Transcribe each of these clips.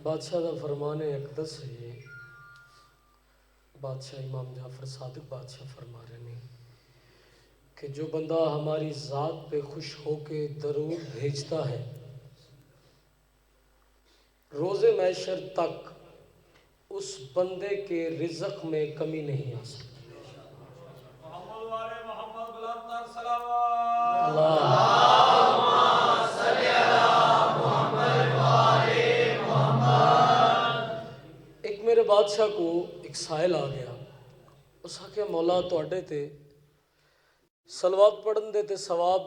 بادشاہ دا فرمان اقدس ہے یہ، بادشاہ امام جعفر صادق بادشاہ فرما رہے ہیں کہ جو بندہ ہماری ذات پہ خوش ہو کے درود بھیجتا ہے روز محشر تک اس بندے کے رزق میں کمی نہیں آ سکتی۔ محمد والے محمد بلند صلوات اللہ ایک میرے بادشاہ کو ایک سائل آ گیا، اس آخیا مولا تواڈے تے صلوات پڑھن دے تے ثواب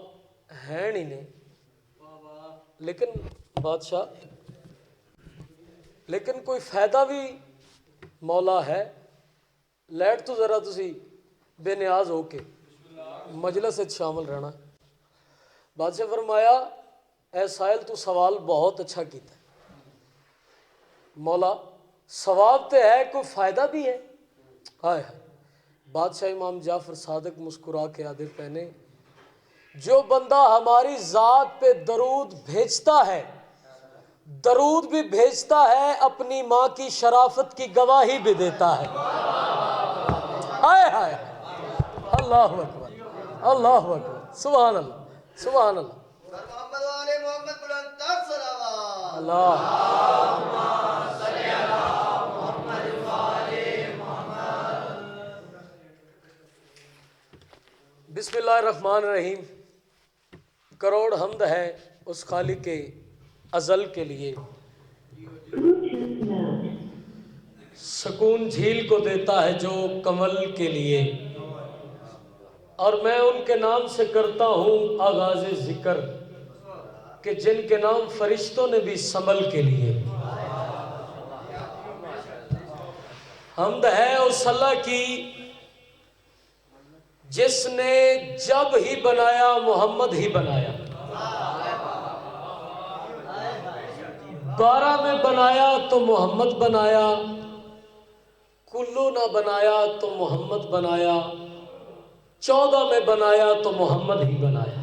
ہے نہیں نے، لیکن بادشاہ لیکن کوئی فائدہ بھی مولا ہے، لیٹ تو ذرا تسی بے نیاز ہو کے مجلس سے شامل رہنا۔ بادشاہ فرمایا اے سائل تو سوال بہت اچھا کیتا ہے مولا، ثواب تے ہے کوئی فائدہ بھی ہے؟ ہائے ہائے۔ بادشاہ امام جعفر صادق مسکرا کے آدھے پہنے جو بندہ ہماری ذات پہ درود بھیجتا ہے، درود بھی بھیجتا ہے، اپنی ماں کی شرافت کی گواہی بھی دیتا ہے۔ ہائے ہائے اللہ اکبر اللہ اکبر، سبحان اللہ سبحان اللہ محمد والے محمد بلند صلوات اللہ۔ بسم اللہ الرحمن الرحیم۔ کروڑ حمد ہے اس خالق ازل کے لیے، سکون جھیل کو دیتا ہے جو کمل کے لیے، اور میں ان کے نام سے کرتا ہوں آغاز ذکر کہ جن کے نام فرشتوں نے بھی سنبھل کے لیے۔ حمد ہے اس اللہ کی جس نے جب ہی بنایا محمد ہی بنایا، 12 میں بنایا تو محمد بنایا، کلو نہ بنایا تو محمد بنایا، 14 میں بنایا تو محمد ہی بنایا۔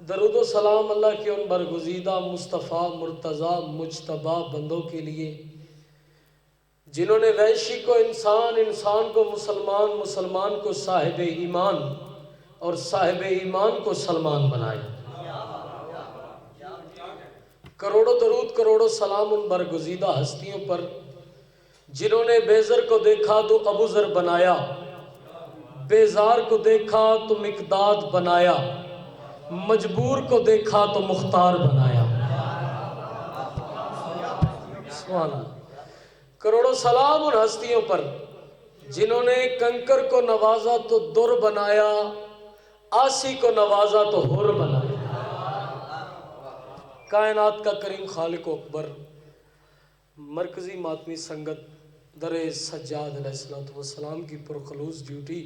درود و سلام اللہ کے ان برگزیدہ مصطفیٰ مرتضیٰ مجتبیٰ بندوں کے لیے جنہوں نے وحشی کو انسان، انسان کو مسلمان، مسلمان کو صاحب ایمان اور صاحب ایمان کو سلمان بنایا۔ کروڑوں درود کروڑوں سلام ان برگزیدہ ہستیوں پر جنہوں نے بیزر کو دیکھا تو ابو ذر بنایا، بیزار کو دیکھا تو مقداد بنایا، مجبور کو دیکھا تو مختار بنایا۔ سبحان اللہ۔ کروڑوں سلام ان ہستیوں پر جنہوں نے کنکر کو نوازا تو در بنایا، آسی کو نوازا تو حر بنایا۔ کائنات کا کریم خالق و اکبر مرکزی ماتمی سنگت در سجاد علیہ السلام کی پرخلوص ڈیوٹی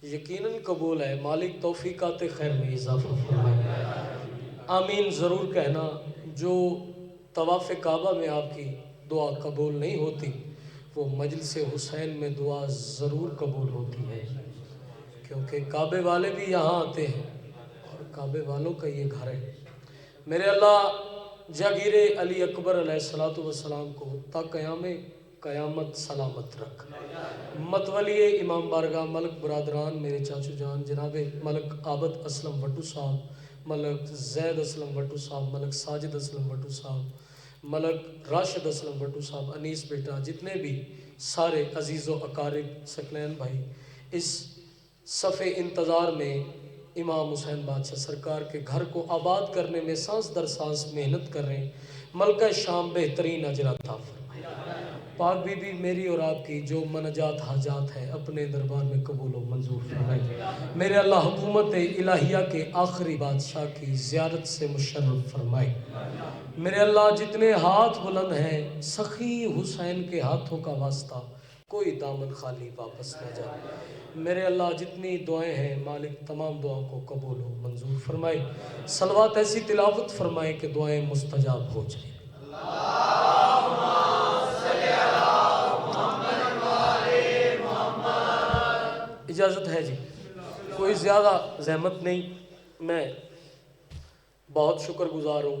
یقیناً قبول ہے، مالک توفیقات خیر میں اضافہ فرمائے۔ آمین ضرور کہنا۔ جو طواف کعبہ میں آپ کی دعا قبول نہیں ہوتی وہ مجلس حسین میں دعا ضرور قبول ہوتی ہے، کیونکہ کعبے والے بھی یہاں آتے ہیں اور کعبے والوں کا یہ گھر ہے۔ میرے اللہ جاگیر علی اکبر علیہ السلام کو تا قیامت سلامت رکھ۔ متولی امام بارگاہ ملک برادران میرے چاچو جان جناب ملک عابد اسلم وٹو صاحب، ملک زید اسلم وٹو صاحب، ملک ساجد اسلم وٹو صاحب، ملک راشد اسلم وٹو صاحب، انیس بیٹا، جتنے بھی سارے عزیز و اقارب ثقلین بھائی اس صف انتظار میں امام حسین بادشاہ سرکار کے گھر کو آباد کرنے میں سانس در سانس محنت کر رہے ہیں، ملکہ شام بہترین اجر عطا فرمائے۔ پاک بی بی میری اور آپ کی جو منجات حاجات ہے اپنے دربار میں قبول و منظور فرمائے۔ میرے اللہ حکومت الہیہ کے آخری بادشاہ کی زیارت سے مشرف فرمائے۔ میرے اللہ جتنے ہاتھ بلند ہیں سخی حسین کے ہاتھوں کا واسطہ کوئی دامن خالی واپس نہ جائے۔ میرے اللہ جتنی دعائیں ہیں مالک تمام دعاؤں کو قبول و منظور فرمائے۔ صلوات ایسی تلاوت فرمائے کہ دعائیں مستجاب ہو جائیں۔ اجازت ہے جی، کوئی زیادہ زحمت نہیں، میں بہت شکر گزار ہوں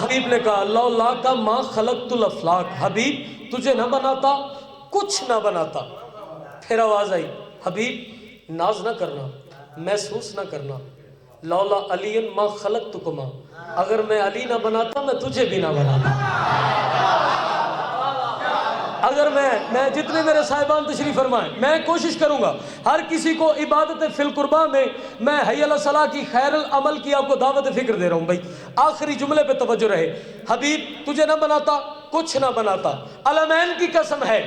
حبیب نے کہا لولا کا ما خلقت الافلاق، حبیب تجھے نہ بناتا کچھ نہ بناتا۔ پھر آواز آئی حبیب ناز نہ کرنا، محسوس نہ کرنا، لولا علی ما خلقتکما، اگر میں علی نہ بناتا میں تجھے بھی نہ بناتا۔ اگر میں جتنے میرے صاحبان تشریف فرمائیں، میں کوشش کروں گا ہر کسی کو عبادت فی القربہ میں میں حی علی الصلاۃ کی خیر العمل کی آپ کو دعوت فکر دے رہا ہوں بھائی، آخری جملے پہ توجہ رہے۔ حبیب تجھے نہ بناتا کچھ نہ بناتا، علمین کی قسم ہے،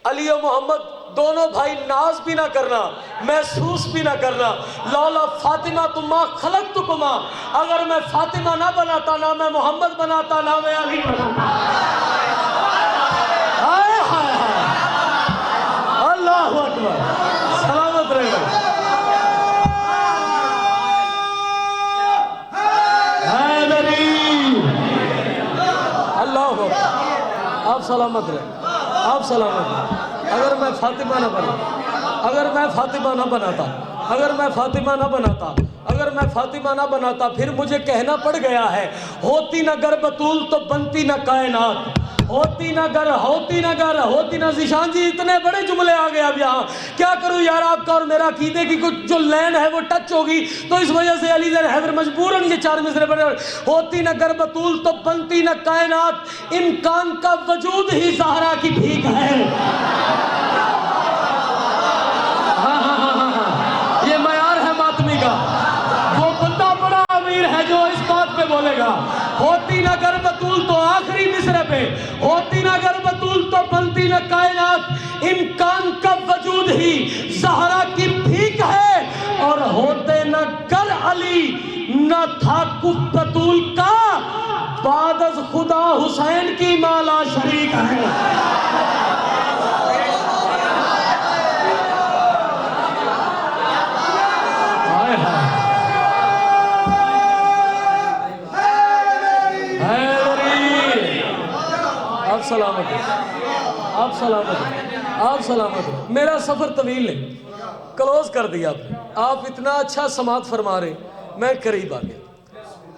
علی و محمد دونوں بھائی ناز بھی نہ کرنا، محسوس بھی نہ کرنا، لولا فاطمہ تما خلقتکما، اگر میں فاطمہ نہ بناتا، نہ میں محمد بناتا، نہ میں علی بناتا۔ اللہ اکبر، سلامت رہے گا۔ اللہ اکبر، آپ سلامت رہے، آپ سلامت رہے۔ اگر میں فاطمہ نہ بناتا، اگر میں فاطمہ نہ بناتا، اگر میں فاطمہ نہ بناتا، اگر میں فاطمہ نہ بناتا، پھر مجھے کہنا پڑ گیا ہے ہوتی نہ گر بطول تو بنتی نہ کائنات، ہوتی نہ گر، ہوتی نہ گر، ہوتی نہ ذیشان جی، اتنے بڑے جملے آ گئے اب یہاں۔ کیا کروں یار، آپ کا اور میرا عقیدے کی کچھ جو لین ہے وہ ٹچ ہوگی، تو اس وجہ سے علی زین حیدر مجبوراً یہ چار مصرے پڑھے۔ ہوتی نہ گر بطول تو بنتی نہ کائنات، امکان کا وجود ہی زہرا کی بھیک ہے۔ یہ معیار ہے ماتمی کا، وہ بندہ بڑا امیر ہے جو اس بات پہ بولے گا۔ ہوتی نہ گر بطول تو آخری مصرے پہ، ہوتی نہ گر بطول تو بنتی نہ کائنات، امکان کا وجود ہی زہرا کی بھیک ہے، اور ہوتے نہ گر علی نہ تھا کف بطول کا، بعد از خدا حسین کی مالا شریک ہے۔ آپ سلامت ہیں، آپ سلامت ہیں، آپ سلامت ہیں۔ میرا سفر طویل ہے، کلوز کر دیا آپ نے، آپ اتنا اچھا سماعت فرما رہے، میں قریب آ گیا۔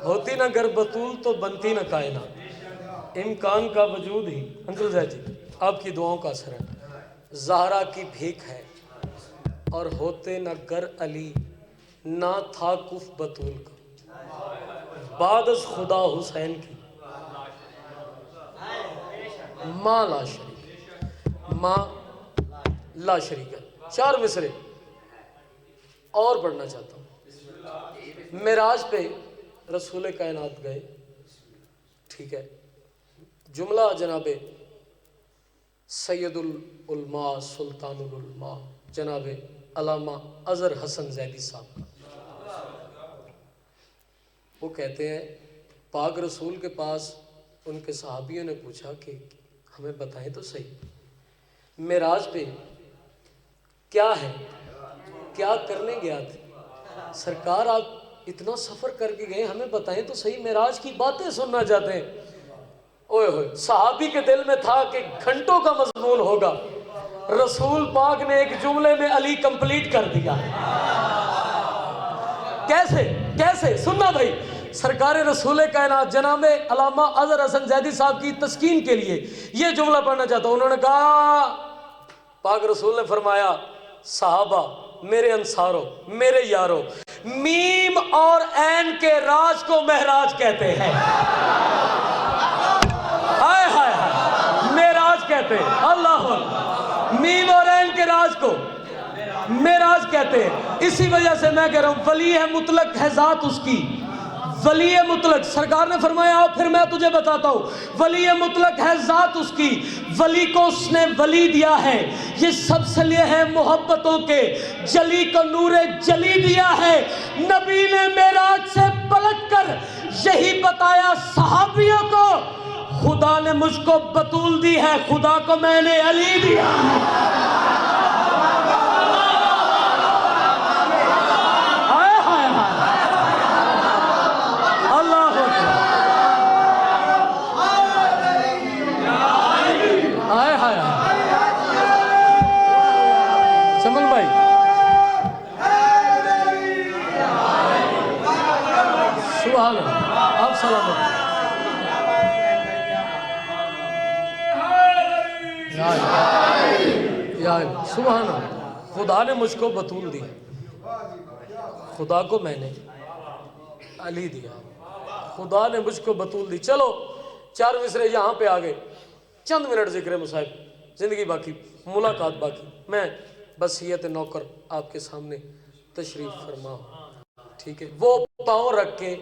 ہوتی نہ گر بطول تو بنتی نہ کائنات، امکان کا وجود ہی، انکل زید جی آپ کی دعاؤں کا اثر ہے، زہرا کی بھیک ہے، اور ہوتے نہ گر علی نہ تھا کف بطول کا، بعد از خدا حسین کی ماں لا شریک، ماں لا شریک ہے۔ چار مصرے اور پڑھنا چاہتا ہوں۔ معراج پہ رسول کائنات گئے، ٹھیک ہے، جملہ جناب سید العلماء سلطان العلماء جناب علامہ اظہر حسن زیدی صاحب، وہ کہتے ہیں پاک رسول کے پاس ان کے صحابیوں نے پوچھا کہ ہمیں بتائیں تو صحیح، معراج پہ کیا ہے، کیا کرنے گیا تھے سرکار، آپ اتنا سفر کر کے گئے، ہمیں بتائیں تو صحیح، معراج کی باتیں سننا چاہتے ہیں۔ اوئے ہوئے، صحابی کے دل میں تھا کہ گھنٹوں کا مضمون ہوگا، رسول پاک نے ایک جملے میں علی کمپلیٹ کر دیا۔ کیسے سننا بھائی، سرکار رسول کائنات جناب علامہ اظہر حسن زیدی صاحب کی تسکین کے لیے یہ جملہ پڑھنا چاہتا ہوں۔ انہوں نے کہا، پاک رسول نے فرمایا، صحابہ میرے انصارو میرے یارو، میم اور عین کے راج کو معراج کہتے ہیں۔ ہائے ہائے ہائے، معراج کہتے ہیں، اللہ اکبر، میم اور عین کے راج کو معراج کہتے ہیں۔ اسی وجہ سے میں کہہ رہا ہوں ولی ہے مطلق ہے ذات اس کی، ولی مطلق، سرکار نے فرمایا آؤ پھر میں تجھے بتاتا ہوں، ولی مطلق ہے ذات اس کی، ولی کو اس نے ولی دیا ہے، یہ سب سے لیے ہیں محبتوں کے، جلی کو نور جلی دیا ہے۔ نبی نے معراج سے پلٹ کر یہی بتایا صحابیوں کو، خدا نے مجھ کو بطول دی ہے، خدا کو میں نے علی دیا ہے۔ چمن بھائی سبحان اللہ، آپ سلامت، الہ الا سبحان اللہ. خدا نے مجھ کو بطول دی, خدا کو میں نے علی دیا, خدا نے مجھ کو بطول دی. چلو 4 مصرے یہاں پہ آ گئے, چند منٹ ذکر مصاحب, زندگی باقی, ملاقات باقی. میں بصیت نوکر آپ کے سامنے تشریف فرما ہوں, ٹھیک ہے. وہ پاؤں رکھ کے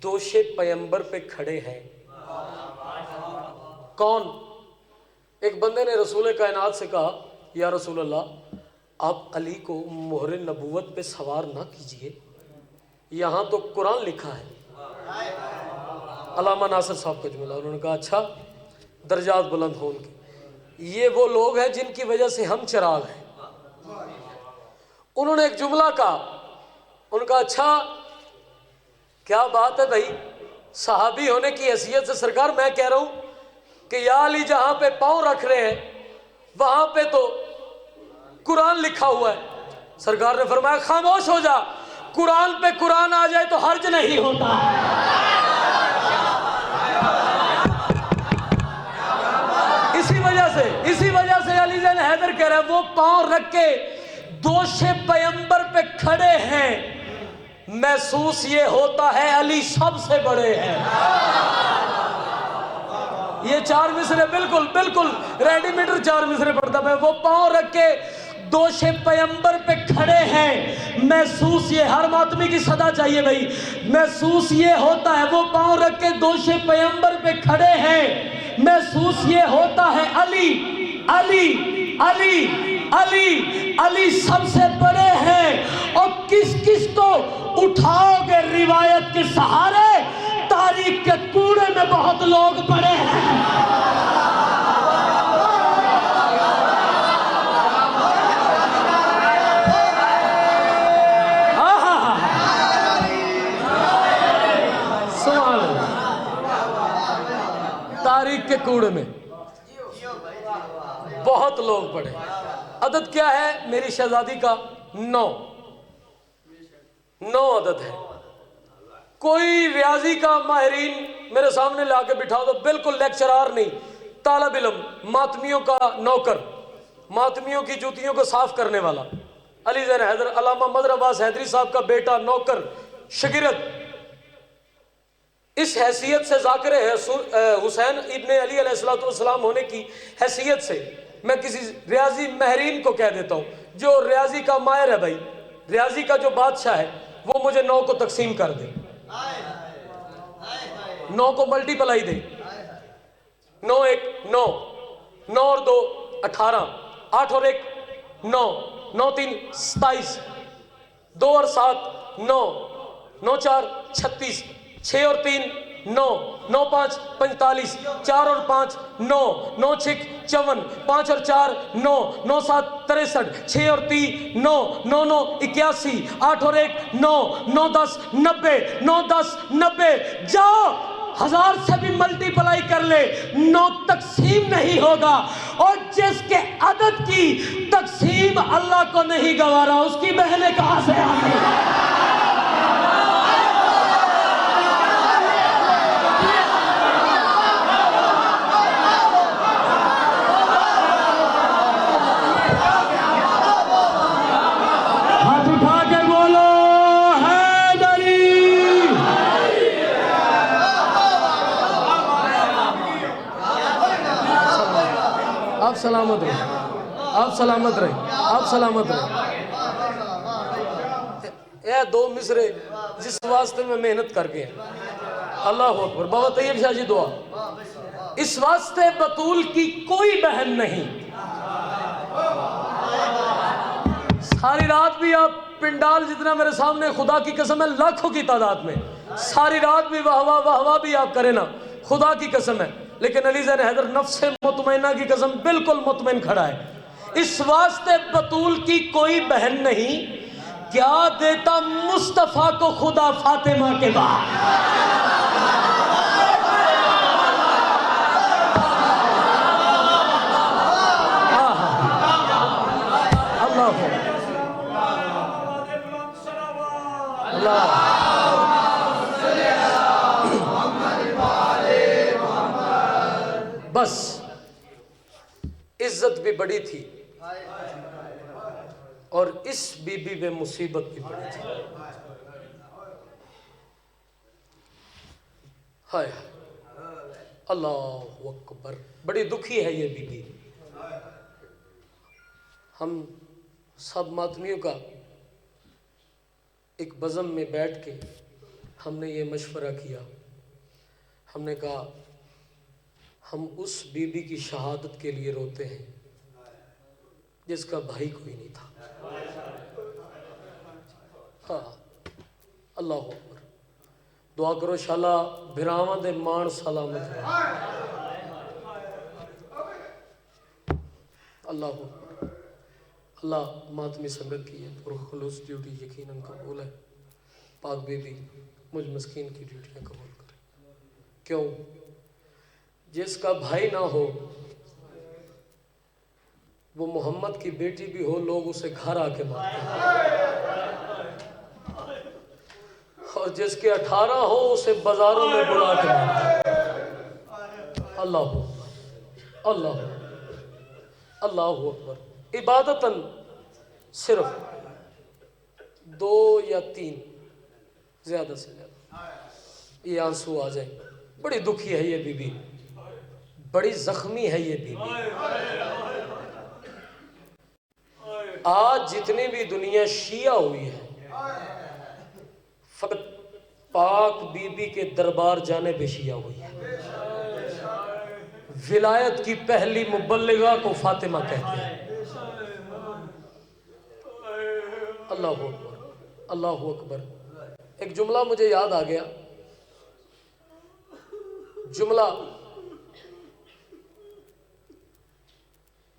دوش پیمبر پہ کھڑے ہیں. کون؟ ایک بندے نے رسول کائنات سے کہا یا رسول اللہ آپ علی کو مہر نبوت پہ سوار نہ کیجئے, یہاں تو قرآن لکھا ہے. علامہ ناصر صاحب کا جملہ. انہوں نے کہا اچھا, درجات بلند ہوں ان کے. یہ وہ لوگ ہیں جن کی وجہ سے ہم چراغ ہیں. انہوں نے ایک جملہ کہا, ان کا اچھا کیا بات ہے بھائی, صحابی ہونے کی حیثیت سے سرکار میں کہہ رہا ہوں کہ یا علی جہاں پہ پاؤں رکھ رہے ہیں وہاں پہ تو قرآن لکھا ہوا ہے. سرکار نے فرمایا خاموش ہو جا, قرآن پہ قرآن آ جائے تو حرج نہیں ہوتا. اسی وجہ سے علی زین حیدر کہہ رہے ہیں وہ پاؤں رکھ کے دوش پیمبر پہ کھڑے ہیں, محسوس یہ ہوتا ہے علی سب سے بڑے ہیں. یہ 4 مصرے بالکل ریڈی میٹر 4 مصرے پڑھتا میں. وہ پاؤں رکھ کے دوش پیمبر پہ کھڑے ہیں, محسوس یہ, ہر ماتمی کی صدا چاہیے بھائی, محسوس یہ ہوتا ہے. وہ پاؤں رکھ کے دوش پیمبر پہ کھڑے ہیں, محسوس یہ ہوتا ہے علی علی علی علی علی سب سے بڑے ہیں. اور کس کس کو اٹھاؤ گے روایت کے سہارے, تاریخ کے کوڑے میں بہت لوگ پڑے ہیں. تاریخ کے کوڑے میں بہت لوگ پڑے. عدد کیا ہے میری شہزادی کا؟ 9 عدد ہے. کوئی ریاضی کا ماہرین میرے سامنے لا کے بٹھا دو, بالکل لیکچرار نہیں, طالب علم, ماتمیوں کا نوکر, ماتمیوں کی جوتیوں کو صاف کرنے والا علی زین حیدر, علامہ مظہر عباس حیدری صاحب کا بیٹا, نوکر, شاگرد. اس حیثیت سے ذاکر حسین ابن علی علیہ السلام ہونے کی حیثیت سے میں کسی ریاضی ماہرین کو کہہ دیتا ہوں, جو ریاضی کا ماہر ہے بھائی, ریاضی کا جو بادشاہ ہے, وہ مجھے 9 کو تقسیم کر دے, 9 کو ملٹی پلائی دے. 9 1 9, 9 اور 2 18, 8 اور 1 9, 9 3 27, 2 اور 7 9, 9 4 36, 6 اور 3 9, 9 5 45, 4 اور 5 9, 9 6 54, 5 اور 4 9, 9 7 63, 6 اور 3 9, 9 9 81, 8 اور 1 9, 9 10 90, 9 10 90. جاؤ 1000 سے بھی ملٹی پلائی کر لے, 9 تقسیم نہیں ہوگا. اور جس کے عدد کی تقسیم اللہ کو نہیں گوارا, اس کی بہنیں کہاں سے آ گئی؟ آپ سلامت رہیں, آپ سلامت رہیں, آپ سلامت رہیں. اے 2 مصرے جس واسطے میں محنت کر کے ہیں. اللہ اکبر. بابا طیب شاہ جی دعا. اس واسطے بطول کی کوئی بہن نہیں. ساری رات بھی آپ پنڈال جتنا میرے سامنے, خدا کی قسم ہے لاکھوں کی تعداد میں, ساری رات بھی واہ واہ واہ واہ بھی آپ کریں نا, خدا کی قسم ہے. لیکن علی زین حیدر نفس مطمئنہ کی قسم بالکل مطمئن کھڑا ہے. اس واسطے بطول کی کوئی بہن نہیں, کیا دیتا مصطفیٰ کو خدا فاطمہ کے بعد. اللہ بس عزت بھی بڑی تھی, اور اس بی بی میں مصیبت بھی پڑی تھی. ہائے اللہ اکبر. بڑی دکھی ہے یہ بی بی. ہم سب ماتمیوں کا ایک بزم میں بیٹھ کے ہم نے یہ مشورہ کیا. ہم نے کہا ہم اس بی بی کی شہادت کے لیے روتے ہیں جس کا بھائی کوئی نہیں تھا. ہاں اللہ اکبر. دعا کرو شالا بھراواں دے مان سلامت ہے. اللہ اکبر. اللہ ماتمی سنگت کی ہے پرخلوص ڈیوٹی یقیناً قبول ہے. پاک بی بی مجھ مسکین کی ڈیوٹیاں قبول کرے. کیوں؟ جس کا بھائی نہ ہو وہ محمد کی بیٹی بھی ہو لوگ اسے گھر آ کے مارتے ہیں، اور جس کے 18 ہو اسے بازاروں میں بلا کے مارتے ہیں. اللہ اکبر اللہ اکبر اللہ اکبر. عبادتاً صرف 2 یا 3 زیادہ سے زیادہ یہ آنسو آ جائیں. بڑی دکھی ہے یہ بی بی، بڑی زخمی ہے یہ بی بی. آج جتنی بھی دنیا شیعہ ہوئی ہے فقط پاک بی بی کے دربار جانے پہ شیعہ ہوئی ہے. ولایت کی پہلی مبلغہ کو فاطمہ کہتے ہیں. اللہ اکبر اللہ اکبر. ایک جملہ مجھے یاد آ گیا. جملہ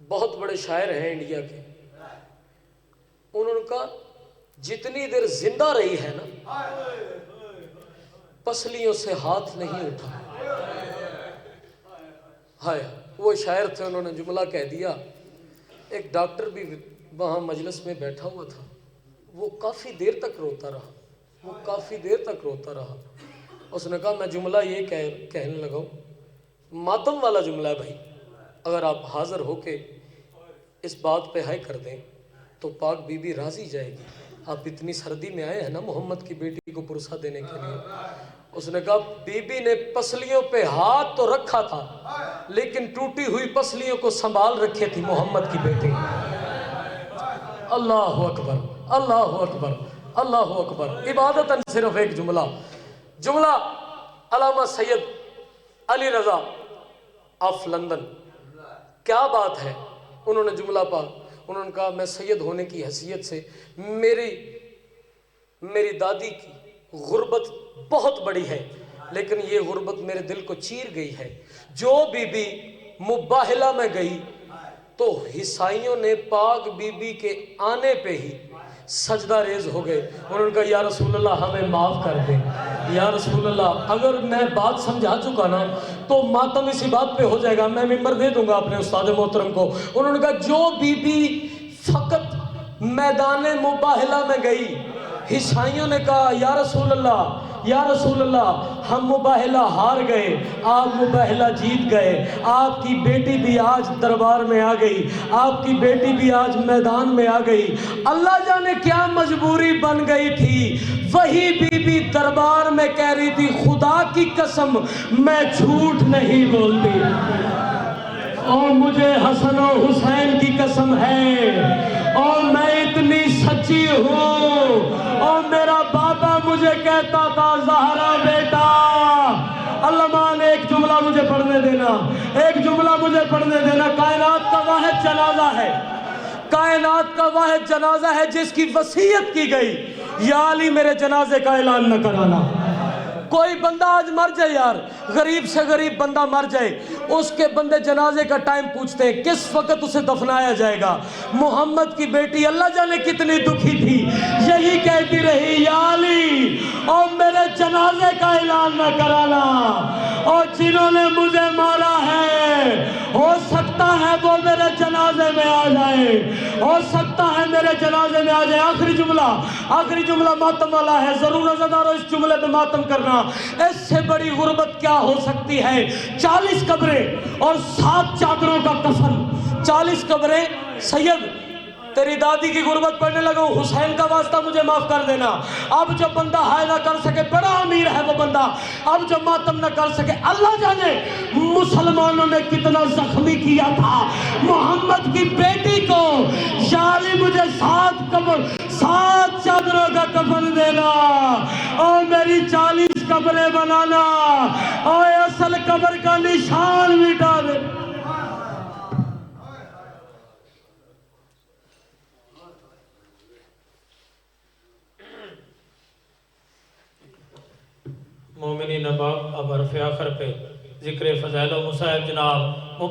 بہت بڑے شاعر ہیں انڈیا کے، انہوں نے کہا جتنی دیر زندہ رہی ہے نا پسلیوں سے ہاتھ نہیں اٹھا. ہائے وہ شاعر تھے، انہوں نے جملہ کہہ دیا. ایک ڈاکٹر بھی وہاں مجلس میں بیٹھا ہوا تھا، وہ کافی دیر تک روتا رہا. اس نے کہا میں جملہ یہ کہنے لگا ہوں، ماتم والا جملہ ہے بھائی، اگر آپ حاضر ہو کے اس بات پہ ہائے کر دیں تو پاک بی بی راضی جائے گی. آپ اتنی سردی میں آئے ہیں نا محمد کی بیٹی کو پرسہ دینے کے لیے. اس نے کہا بی بی نے پسلیوں پہ ہاتھ تو رکھا تھا لیکن ٹوٹی ہوئی پسلیوں کو سنبھال رکھے تھی محمد کی بیٹی. اللہ اکبر اللہ اکبر اللہ اکبر. عبادتاً صرف ایک جملہ علامہ سید علی رضا آف لندن. کیا بات ہے، انہوں نے جملہ پا. انہوں نے کہا میں سید ہونے کی حیثیت سے میری دادی کی غربت بہت بڑی ہے، لیکن یہ غربت میرے دل کو چیر گئی ہے. جو بی بی مباہلہ میں گئی تو عیسائیوں نے پاک بی بی کے آنے پہ ہی سجدہ ریز ہو گئے. انہوں نے کہا یا رسول اللہ ہمیں معاف کر دیں. یا رسول اللہ اگر میں بات سمجھا چکا نا تو ماتم اسی بات پہ ہو جائے گا، میں ممبر دے دوں گا اپنے استاد محترم کو. انہوں نے کہا جو بی بی فقط میدان مباہلہ میں گئی، عیسائیوں نے کہا یا رسول اللہ ہم مباہلہ ہار گئے، آپ مباہلہ جیت گئے، آپ کی بیٹی بھی آج دربار میں آ گئی، آپ کی بیٹی بھی آج میدان میں آ گئی. اللہ جانے کیا مجبوری بن گئی تھی. وہی بی بی دربار میں کہہ رہی تھی خدا کی قسم میں جھوٹ نہیں بولتی، اور مجھے حسن و حسین کی قسم ہے اور میں اتنی سچی ہوں. اور میرا بابا مجھے کہتا تھا زہرا بیٹا. علمان ایک جملہ مجھے پڑھنے دینا. کائنات کا واحد جنازہ ہے جس کی وصیت کی گئی یا علی میرے جنازے کا اعلان نہ کرانا. کوئی بندہ آج مر جائے یار، غریب سے غریب بندہ مر جائے، اس کے بندے جنازے کا ٹائم پوچھتے ہیں کس وقت اسے دفنایا جائے گا. محمد کی بیٹی اللہ جانے کتنی دکھی تھی، یہی کہتی رہی یا علی اور میرے جنازے کا اعلان نہ کرانا، اور جنہوں نے مجھے مارا ہے ہے، ہو سکتا ہے وہ میرے جنازے میں آ جائے، ہو سکتا ہے میرے جنازے میں آ جائے۔ آخری جملہ ماتم والا ہے، ضرور عزادارو اس جملے پہ ماتم کرنا۔ اس سے بڑی غربت کیا ہو سکتی ہے؟ 40 قبریں اور 7 چادروں کا کفن۔ 40 قبریں۔ سید تیری دادی کی غربت پڑھنے لگا ہوں، حسین کا واسطہ مجھے معاف کر دینا۔ اب جو بندہ ہائے نہ کر سکے، بڑا امیر ہے وہ بندہ، اب جو ماتم نہ کر سکے، اللہ جانے مسلمانوں نے کتنا زخمی کیا تھا محمد کی بیٹی کو۔ یا علی مجھے 7 چادروں کا کفن دینا اور میری 40 قبریں بنانا اور اصل قبر کا نشان مٹا دے۔ مومنین اب حرف آخر پہ ذکر فضائل و مصائب جناب